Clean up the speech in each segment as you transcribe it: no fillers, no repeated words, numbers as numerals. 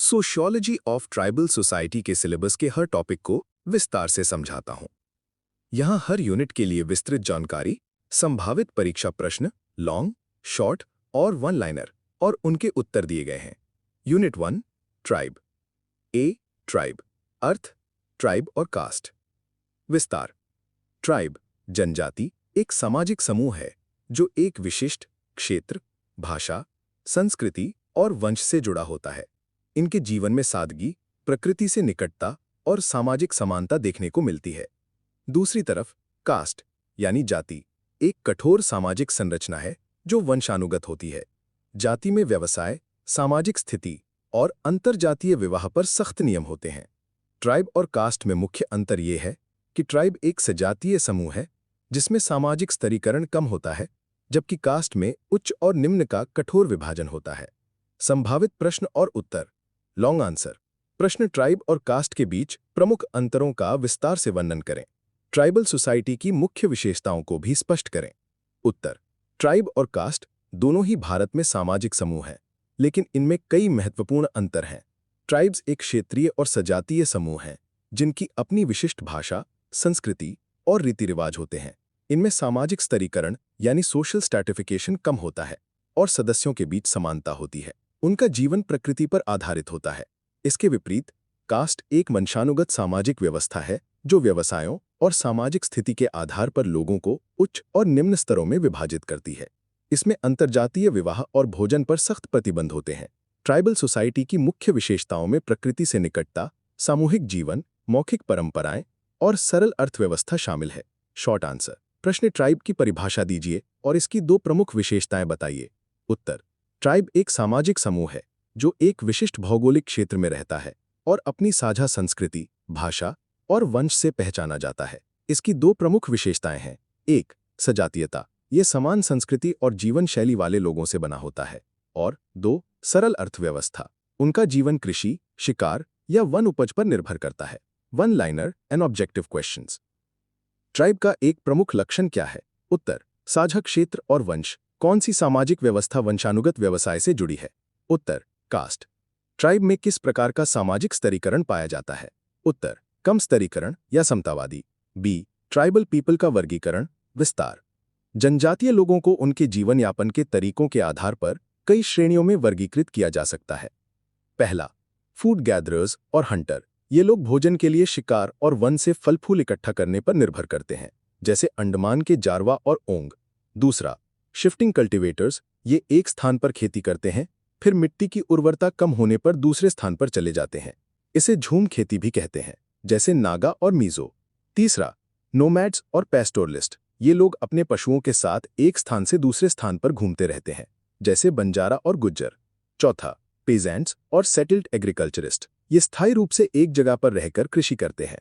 Sociology of tribal society के syllabus के हर topic को विस्तार से समझाता हूं। यहां हर यूनिट के लिए विस्तृत जानकारी, संभावित परीक्षा प्रश्न, लॉन्ग, शॉर्ट और वन लाइनर और उनके उत्तर दिए गए हैं। Unit 1 tribe. ए ट्राइब अर्थ, ट्राइब और कास्ट। विस्तार। ट्राइब जनजाति एक सामाजिक समूह है जो एक विशिष्ट क्षेत्र, भाषा, संस्कृति और वंश से जुड़ा होता है। इनके जीवन में सादगी, प्रकृति से निकटता और सामाजिक समानता देखने को मिलती है। दूसरी तरफ कास्ट यानी जाति एक कठोर सामाजिक संरचना है जो वंशानुगत होती है। जाति में व्यवसाय, सामाजिक स्थिति और अंतरजातीय विवाह पर सख्त नियम होते हैं। ट्राइब और कास्ट में मुख्य अंतर यह है कि ट्राइब एक सजातीय समूह है जिसमें सामाजिक स्तरीकरण कम होता है, जबकि कास्ट में उच्च और निम्न का कठोर विभाजन होता है। संभावित प्रश्न और उत्तर। Long answer. प्रश्न ट्राइब और कास्ट के बीच प्रमुख अंतरों का विस्तार से वर्णन करें। ट्राइबल सोसाइटी की मुख्य विशेषताओं को भी स्पष्ट करें। उत्तर। ट्राइब और कास्ट दोनों ही भारत में सामाजिक समूह हैं, लेकिन इनमें कई महत्वपूर्ण अंतर हैं। ट्राइब्स एक क्षेत्रीय और सजातीय समूह हैं जिनकी अपनी विशिष्ट भाषा, संस्कृति और रीति रिवाज होते हैं। इनमें सामाजिक स्तरीकरण यानी सोशल स्ट्रैटिफिकेशन कम होता है और सदस्यों के बीच समानता होती है। उनका जीवन प्रकृति पर आधारित होता है। इसके विपरीत कास्ट एक वंशानुगत सामाजिक व्यवस्था है जो व्यवसायों और सामाजिक स्थिति के आधार पर लोगों को उच्च और निम्न स्तरों में विभाजित करती है। इसमें अंतर्जातीय विवाह और भोजन पर सख्त प्रतिबंध होते हैं। ट्राइबल सोसाइटी की मुख्य विशेषताओं में प्रकृति से निकटता, सामूहिक जीवन, मौखिक परंपराएं और सरल अर्थव्यवस्था शामिल है। Short answer. प्रश्न ट्राइब की परिभाषा दीजिए और इसकी दो प्रमुख विशेषताएं बताइए। उत्तर। ट्राइब एक सामाजिक समूह है जो एक विशिष्ट भौगोलिक क्षेत्र में रहता है और अपनी साझा संस्कृति, भाषा और वंश से पहचाना जाता है। इसकी दो प्रमुख विशेषताएं हैं। 1. सजातीयता, ये समान संस्कृति और जीवन शैली वाले लोगों से बना होता है। और 2. सरल अर्थव्यवस्था, उनका जीवन कृषि, शिकार या वन उपज पर निर्भर करता है। One liner and objective questions. Tribe का एक प्रमुख लक्षण क्या है? उत्तर। साझा क्षेत्र और वंश। कौन सी सामाजिक व्यवस्था वंशानुगत व्यवसाय से जुड़ी है? उत्तर। कास्ट। ट्राइब में किस प्रकार का सामाजिक स्तरीकरण पाया जाता है? उत्तर। कम स्तरीकरण या समतावादी। बी. ट्राइबल पीपल का वर्गीकरण, विस्तार। जनजातीय लोगों को उनके जीवन यापन के तरीकों के आधार पर कई श्रेणियों में वर्गीकृत किया जा सकता है। पहला, फूड गैदरर्स और हंटर। ये लोग भोजन के लिए शिकार और वन से फल फूल इकट्ठा करने पर निर्भर करते हैं, जैसे अंडमान के जारवा और ओंग। दूसरा, शिफ्टिंग कल्टीवेटर्स। ये एक स्थान पर खेती करते हैं, फिर मिट्टी की उर्वरता कम होने पर दूसरे स्थान पर चले जाते हैं। इसे झूम खेती भी कहते हैं, जैसे नागा और मीजो। तीसरा, नोमैड्स और पैस्टोरलिस्ट। ये लोग अपने पशुओं के साथ एक स्थान से दूसरे स्थान पर घूमते रहते हैं, जैसे बंजारा और गुज्जर। चौथा, पेजेंट्स और सेटल्ड एग्रीकल्चरिस्ट। ये स्थायी रूप से एक जगह पर रहकर कृषि करते हैं।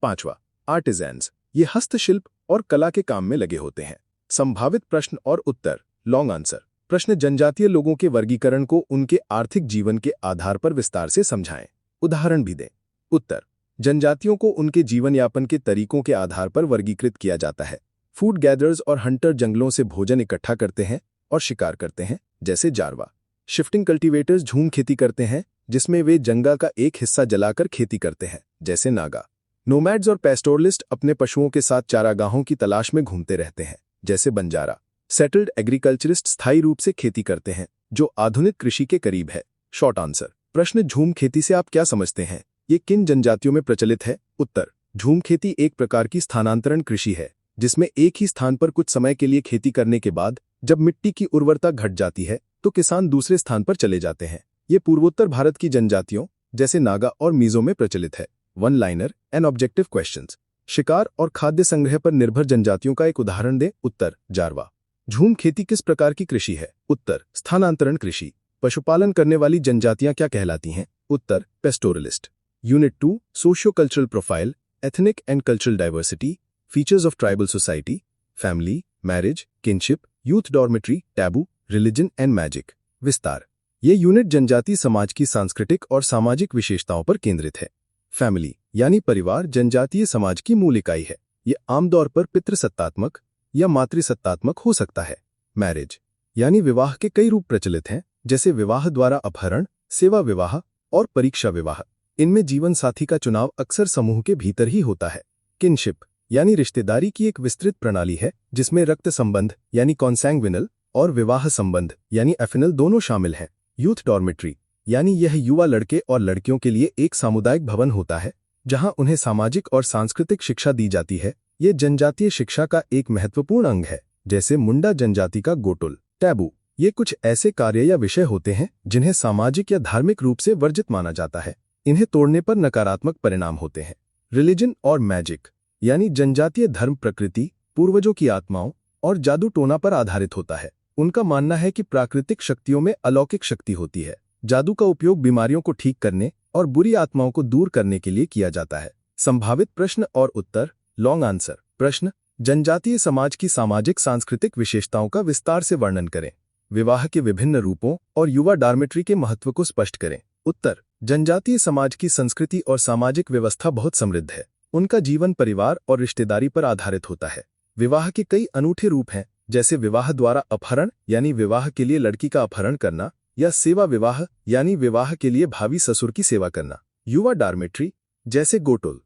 पांचवा, आर्टिजन्स। ये हस्तशिल्प और कला के काम में लगे होते हैं। संभावित प्रश्न और उत्तर। Long answer. प्रश्न जनजातीय लोगों के वर्गीकरण को उनके आर्थिक जीवन के आधार पर विस्तार से समझाएं। उदाहरण भी दें। उत्तर। जनजातियों को उनके जीवन यापन के तरीकों के आधार पर वर्गीकृत किया जाता है। फूड गैदरर्स और हंटर जंगलों से भोजन इकट्ठा करते हैं और शिकार करते हैं, जैसे जारवा। शिफ्टिंग कल्टीवेटर्स झूम खेती करते हैं, जिसमें वे जंगल का एक हिस्सा जलाकर खेती करते हैं, जैसे नागा। नोमैड्स और पैस्टोरलिस्ट अपने पशुओं के साथ चारागाहों की तलाश में घूमते रहते हैं, जैसे बंजारा। सेटल्ड एग्रीकल्चरिस्ट स्थायी रूप से खेती करते हैं, जो आधुनिक कृषि के करीब है। Short answer. प्रश्न झूम खेती से आप क्या समझते हैं? ये किन जनजातियों में प्रचलित है? उत्तर। झूम खेती एक प्रकार की स्थानांतरण कृषि है, जिसमें एक ही स्थान पर कुछ समय के लिए खेती करने के बाद जब मिट्टी की उर्वरता घट जाती है तो किसान दूसरे स्थान पर चले जाते हैं। ये पूर्वोत्तर भारत की जनजातियों जैसे नागा और मीजो में प्रचलित है। One liner and objective questions. शिकार और खाद्य संग्रह पर निर्भर जनजातियों का एक उदाहरण दें। उत्तर। जारवा। झूम खेती किस प्रकार की कृषि है? उत्तर। स्थानांतरण कृषि। पशुपालन करने वाली जनजातियां क्या कहलाती हैं? उत्तर। Pastoralist. Unit 2 socio cultural profile, ethnic and cultural diversity, features of tribal society, family, marriage, kinship, youth dormitory, taboo, religion and magic. विस्तार। ये यूनिट जनजाति समाज की सांस्कृतिक और सामाजिक विशेषताओं पर केंद्रित है। फैमिली यानी परिवार जनजातीय समाज की मूल इकाई है। ये आमतौर पर पितृसत्तात्मक या मातृसत्तात्मक हो सकता है। मैरिज यानी विवाह के कई रूप प्रचलित हैं, जैसे विवाह द्वारा अपहरण, सेवा विवाह, और परीक्षा विवाह। इनमें जीवन साथी का चुनाव अक्सर समूह के भीतर ही होता है। किनशिप यानी रिश्तेदारी की एक विस्तृत प्रणाली है जिसमें रक्त संबंध यानी कॉन्सैंग्विनल और विवाह संबंध यानी एफिनल दोनों शामिल हैं। यूथ डॉर्मेट्री यानी यह युवा लड़के और लड़कियों के लिए एक सामुदायिक भवन होता है जहां उन्हें सामाजिक और सांस्कृतिक शिक्षा दी जाती है। ये जनजातीय शिक्षा का एक महत्वपूर्ण अंग है, जैसे मुंडा जनजाति का गोटुल। टैबू ये कुछ ऐसे कार्य या विषय होते हैं जिन्हें सामाजिक या धार्मिक रूप से वर्जित माना जाता है। इन्हें तोड़ने पर नकारात्मक परिणाम होते हैं। रिलीजन और मैजिक यानी जनजातीय धर्म प्रकृति, पूर्वजों की आत्माओं और जादू टोना पर आधारित होता है। उनका मानना है कि प्राकृतिक शक्तियों में अलौकिक शक्ति होती है। जादू का उपयोग बीमारियों को ठीक करने और बुरी आत्माओं को दूर करने के लिए किया जाता है। संभावित प्रश्न और उत्तर। Long answer. प्रश्न, जनजातीय समाज की सामाजिक सांस्कृतिक विशेषताओं का विस्तार से वर्णन करें। विवाह के विभिन्न रूपों और युवा डॉर्मेट्री के महत्व को स्पष्ट करें। उत्तर, जनजातीय समाज की संस्कृति और सामाजिक व्यवस्था बहुत समृद्ध है। उनका जीवन परिवार और रिश्तेदारी पर आधारित होता है। विवाह के कई अनूठे रूप हैं, जैसे विवाह द्वारा अपहरण यानी विवाह के लिए लड़की का अपहरण करना, या सेवा विवाह यानी विवाह के लिए भावी ससुर की सेवा करना। युवा डॉर्मेट्री जैसे गोटोल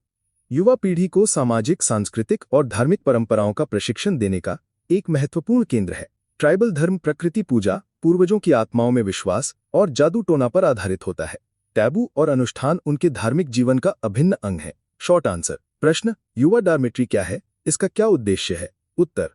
युवा पीढ़ी को सामाजिक, सांस्कृतिक और धार्मिक परंपराओं का प्रशिक्षण देने का एक महत्वपूर्ण केंद्र है। ट्राइबल धर्म प्रकृति पूजा, पूर्वजों की आत्माओं में विश्वास और जादू टोना पर आधारित होता है। टैबू और अनुष्ठान उनके धार्मिक जीवन का अभिन्न अंग है। Short answer. प्रश्न, युवा डॉर्मेट्री क्या है, इसका क्या उद्देश्य है? उत्तर,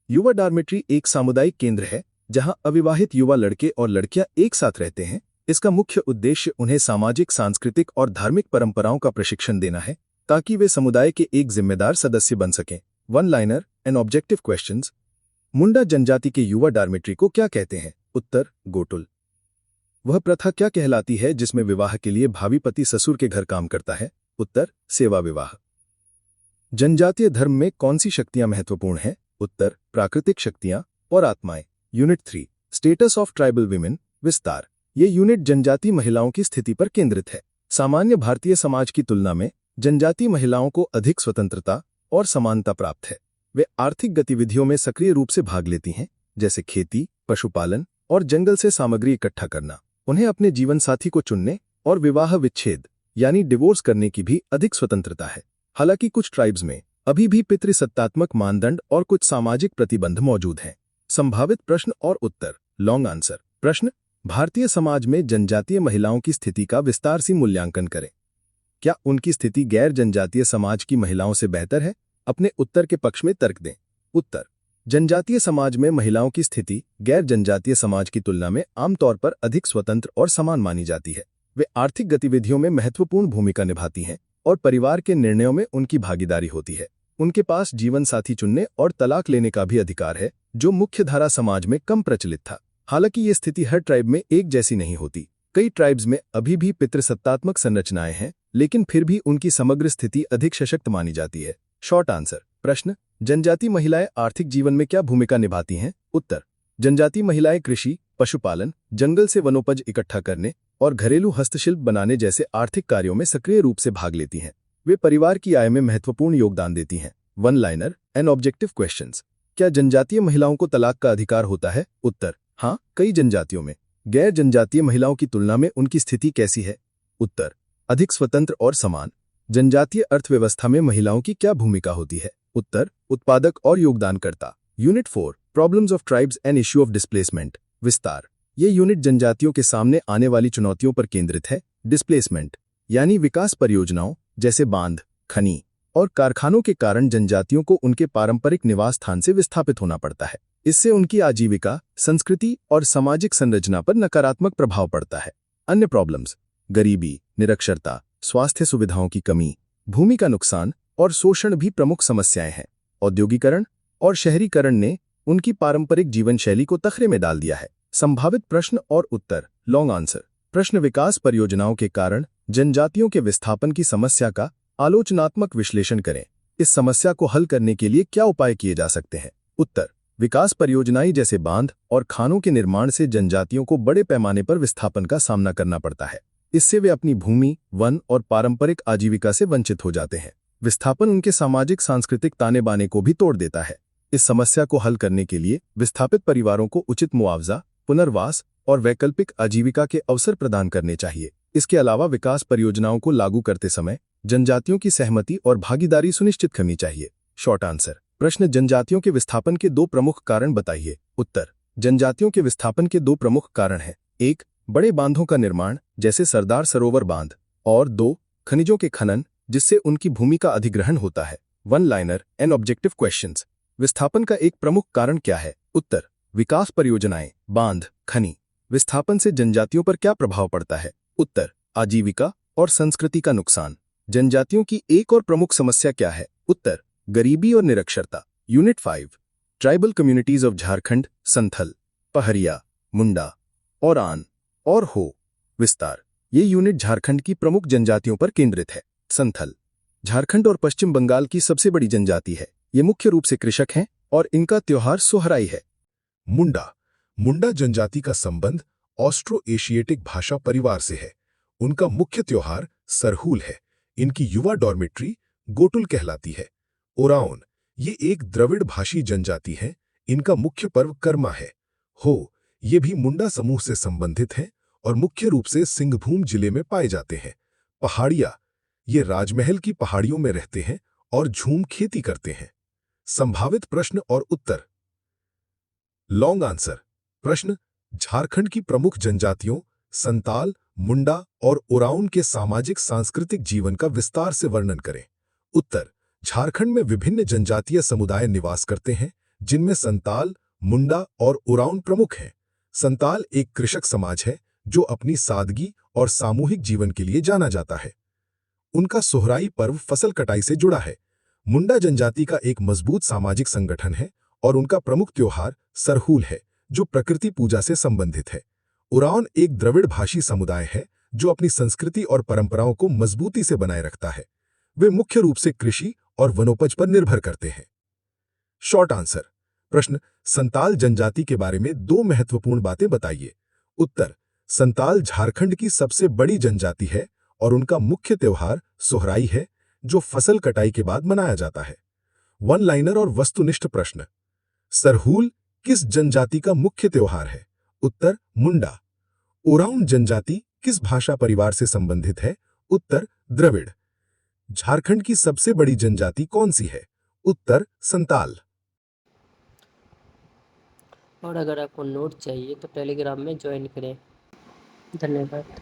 युवा डॉर्मेट्री एक सामुदायिक केंद्र है जहां अविवाहित युवा लड़के और लड़कियां एक साथ रहते हैं। इसका मुख्य उद्देश्य उन्हें सामाजिक, सांस्कृतिक और धार्मिक परंपराओं का प्रशिक्षण देना है ताकि वे समुदाय के एक जिम्मेदार सदस्य बन सकें। One liner and objective questions. Munda जनजाति के युवा डॉर्मेट्री को क्या कहते हैं? उत्तर, गोटुल। वह प्रथा क्या कहलाती है जिसमें विवाह के लिए भावी पति ससुर के घर काम करता है? उत्तर, सेवा विवाह। जनजातीय धर्म में कौन सी शक्तियां महत्वपूर्ण हैं? उत्तर, प्राकृतिक शक्तियां और आत्माएं। Unit 3, status of tribal women. विस्तार। ये यूनिट जनजातीय महिलाओं की स्थिति पर केंद्रित है। सामान्य भारतीय समाज की तुलना में जनजातीय महिलाओं को अधिक स्वतंत्रता और समानता प्राप्त है। वे आर्थिक गतिविधियों में सक्रिय रूप से भाग लेती हैं, जैसे खेती, पशुपालन और जंगल से सामग्री इकट्ठा करना। उन्हें अपने जीवन साथी को चुनने और विवाह विच्छेद यानी डिवोर्स करने की भी अधिक स्वतंत्रता है। हालांकि कुछ ट्राइब्स में अभी भी पितृसत्तात्मक मानदंड और कुछ सामाजिक प्रतिबंध मौजूद हैं। संभावित प्रश्न और उत्तर। Long answer. प्रश्न, भारतीय समाज में जनजातीय महिलाओं की स्थिति का विस्तार से मूल्यांकन करें। क्या उनकी स्थिति गैर जनजातीय समाज की महिलाओं से बेहतर है? अपने उत्तर के पक्ष में तर्क दें। उत्तर, जनजातीय समाज में महिलाओं की स्थिति गैर जनजातीय समाज की तुलना में आमतौर पर अधिक स्वतंत्र और समान मानी जाती है। वे आर्थिक गतिविधियों में महत्वपूर्ण भूमिका निभाती हैं और परिवार के निर्णयों में उनकी भागीदारी होती है। उनके पास जीवन साथी चुनने और तलाक लेने का भी अधिकार है, जो मुख्यधारा समाज में कम प्रचलित था। हालांकि ये स्थिति हर ट्राइब में एक जैसी नहीं होती। कई ट्राइब्स में अभी भी पितृसत्तात्मक संरचनाएं हैं, लेकिन फिर भी उनकी समग्र स्थिति अधिक सशक्त मानी जाती है। Short answer. प्रश्न, जनजातीय महिलाएं आर्थिक जीवन में क्या भूमिका निभाती हैं? उत्तर, जनजातीय महिलाएं कृषि, पशुपालन, जंगल से वनोपज इकट्ठा करने और घरेलू हस्तशिल्प बनाने जैसे आर्थिक कार्यों में सक्रिय रूप से भाग लेती हैं। वे परिवार की आय में महत्वपूर्ण योगदान देती हैं। One liner and objective questions. क्या जनजातीय महिलाओं को तलाक का अधिकार होता है? उत्तर, हाँ, कई जनजातियों में। गैर जनजातीय महिलाओं की तुलना में उनकी स्थिति कैसी है? उत्तर, अधिक स्वतंत्र और समान। जनजातीय अर्थव्यवस्था में महिलाओं की क्या भूमिका होती है? उत्तर, उत्पादक और योगदानकर्ता। Unit 4, problems of tribes and issue of displacement. विस्तार। ये यूनिट जनजातियों के सामने आने वाली चुनौतियों पर केंद्रित है। डिस्प्लेसमेंट यानी विकास परियोजनाओं जैसे बांध, खनी और कारखानों के कारण जनजातियों को उनके पारंपरिक निवास स्थान से विस्थापित होना पड़ता है। इससे उनकी आजीविका, संस्कृति और सामाजिक संरचना पर नकारात्मक प्रभाव पड़ता है। अन्य प्रॉब्लम्स गरीबी, निरक्षरता, स्वास्थ्य सुविधाओं की कमी, भूमि का नुकसान और शोषण भी प्रमुख समस्याएं हैं। औद्योगिकरण और शहरीकरण ने उनकी पारंपरिक जीवन शैली को तखरे में डाल दिया है। संभावित प्रश्न और उत्तर। Long answer. प्रश्न, विकास परियोजनाओं के कारण जनजातियों के विस्थापन की समस्या का आलोचनात्मक विश्लेषण करें। इस समस्या को हल करने के लिए क्या उपाय किए जा सकते हैं? उत्तर, विकास परियोजनाएं जैसे बांध और खानों के निर्माण से जनजातियों को बड़े पैमाने पर विस्थापन का सामना करना पड़ता है। इससे वे अपनी भूमि, वन और पारंपरिक आजीविका से वंचित हो जाते हैं। विस्थापन उनके सामाजिक सांस्कृतिक ताने बाने को भी तोड़ देता है। इस समस्या को हल करने के लिए विस्थापित परिवारों को उचित मुआवजा, पुनर्वास और वैकल्पिक आजीविका के अवसर प्रदान करने चाहिए। इसके अलावा विकास परियोजनाओं को लागू करते समय जनजातियों की सहमति और भागीदारी सुनिश्चित करनी चाहिए। Short answer. प्रश्न, जनजातियों के विस्थापन के दो प्रमुख कारण बताइए। उत्तर, जनजातियों के विस्थापन के दो प्रमुख कारण हैं। 1. बड़े बांधों का निर्माण जैसे सरदार सरोवर बांध, और 2. खनिजों के खनन जिससे उनकी भूमि का अधिग्रहण होता है। One liner and objective questions. विस्थापन का एक प्रमुख कारण क्या है? उत्तर, विकास परियोजनाएं, बांध, खनि। विस्थापन से जनजातियों पर क्या प्रभाव पड़ता है? उत्तर, आजीविका और संस्कृति का नुकसान। जनजातियों की एक और प्रमुख समस्या क्या है? उत्तर, गरीबी और निरक्षरता। Unit 5, tribal communities of Jharkhand, Santhal, पहरिया, मुंडा, ओरान और हो। विस्तार। ये यूनिट झारखंड की प्रमुख जनजातियों पर केंद्रित है। संथल झारखंड और पश्चिम बंगाल की सबसे बड़ी जनजाति है। ये मुख्य रूप से कृषक हैं और इनका त्योहार सोहराई है। मुंडा जनजाति का संबंध ऑस्ट्रो एशिएटिक भाषा परिवार से है। उनका मुख्य त्योहार सरहूल है। इनकी युवा डॉर्मेट्री गोटुल कहलाती है। ओराओन, ये एक द्रविड़ भाषी जनजाति है। इनका मुख्य पर्व कर्मा है। हो, ये भी मुंडा समूह से संबंधित है और मुख्य रूप से सिंहभूम जिले में पाए जाते हैं। पहाड़िया, ये राजमहल की पहाड़ियों में रहते हैं और झूम खेती करते हैं। संभावित प्रश्न और उत्तर। Long answer. प्रश्न, झारखंड की प्रमुख जनजातियों संताल, मुंडा और ओराउन के सामाजिक सांस्कृतिक जीवन का विस्तार से वर्णन करें। उत्तर, झारखंड में विभिन्न जनजातीय समुदाय निवास करते हैं, जिनमें संताल, मुंडा और ओराउन प्रमुख हैं। संताल एक कृषक समाज है जो अपनी सादगी और सामूहिक जीवन के लिए जाना जाता है। उनका सोहराई पर्व फसल कटाई से जुड़ा है। मुंडा जनजाति का एक मजबूत सामाजिक संगठन है और उनका प्रमुख त्योहार सरहूल है, जो प्रकृति पूजा से संबंधित है। ओराओन एक द्रविड़ भाषी समुदाय है जो अपनी संस्कृति और परंपराओं को मजबूती से बनाए रखता है। वे मुख्य रूप से कृषि और वनोपज पर निर्भर करते हैं। Short answer. प्रश्न, संताल जनजाति के बारे में दो महत्वपूर्ण बातें बताइए। उत्तर, संताल झारखंड की सबसे बड़ी जनजाति है और उनका मुख्य त्योहार सोहराई है, जो फसल कटाई के बाद मनाया जाता है। वन लाइनर और वस्तुनिष्ठ प्रश्न, सरहूल किस जनजाति का मुख्य त्योहार है? उत्तर, मुंडा। ओराउन जनजाति किस भाषा परिवार से संबंधित है? उत्तर, द्रविड़। झारखंड की सबसे बड़ी जनजाति कौन सी है? उत्तर, संताल। और अगर आपको नोट चाहिए तो टेलीग्राम में ज्वाइन करें। धन्यवाद।